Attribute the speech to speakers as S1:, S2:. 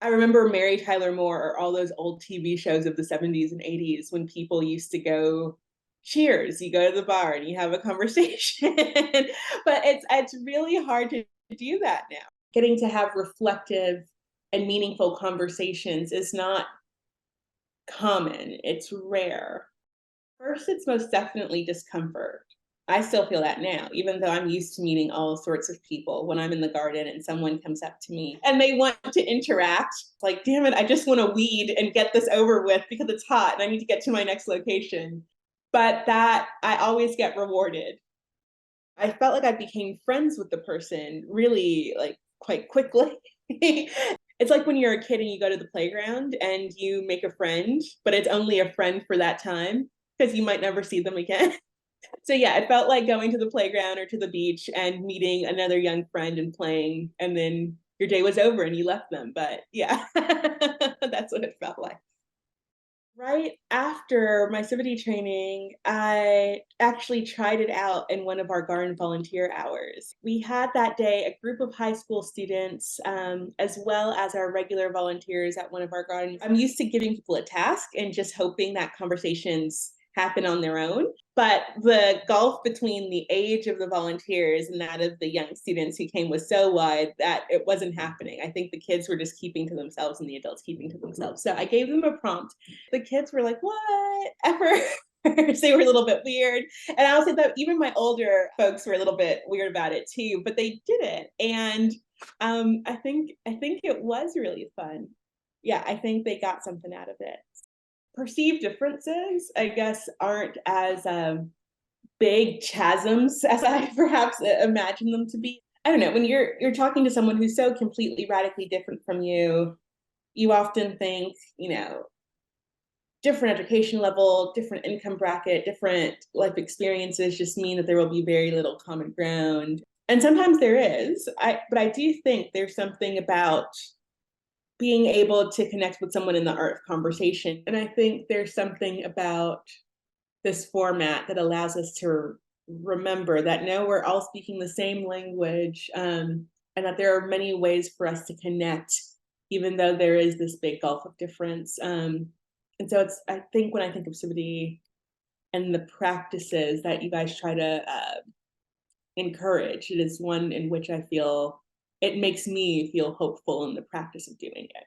S1: I remember Mary Tyler Moore or all those old TV shows of the 70s and 80s when people used to go cheers, you go to the bar and you have a conversation. But it's really hard to do that now. Getting to have reflective and meaningful conversations is not common, it's rare. First, it's most definitely discomfort. I still feel that now, even though I'm used to meeting all sorts of people. When I'm in the garden and someone comes up to me and they want to interact, like, damn it, I just want to weed and get this over with because it's hot and I need to get to my next location. But that I always get rewarded. I felt like I became friends with the person really like quite quickly. It's like when you're a kid and you go to the playground and you make a friend, but it's only a friend for that time because you might never see them again. So yeah, it felt like going to the playground or to the beach and meeting another young friend and playing, and then your day was over and you left them. But yeah, that's what it felt like. Right after my Civity training, I actually tried it out in one of our garden volunteer hours. We had that day a group of high school students, as well as our regular volunteers at one of our gardens. I'm used to giving people a task and just hoping that conversations happen on their own. But the gulf between the age of the volunteers and that of the young students who came was so wide that it wasn't happening. I think the kids were just keeping to themselves and the adults keeping to themselves. So I gave them a prompt. The kids were like, what? Ever? They were a little bit weird. And I also thought even my older folks were a little bit weird about it too, but they did it. And I think it was really fun. Yeah, I think they got something out of it. Perceived differences, I guess, aren't as big chasms as I perhaps imagine them to be. I don't know. When you're talking to someone who's so completely radically different from you, you often think, different education level, different income bracket, different life experiences just mean that there will be very little common ground. And sometimes there is. But I do think there's something about being able to connect with someone in the art of conversation. And I think there's something about this format that allows us to remember that no, we're all speaking the same language, and that there are many ways for us to connect, even though there is this big gulf of difference. And so I think when I think of Civity and the practices that you guys try to encourage, it is one in which I feel it makes me feel hopeful in the practice of doing it.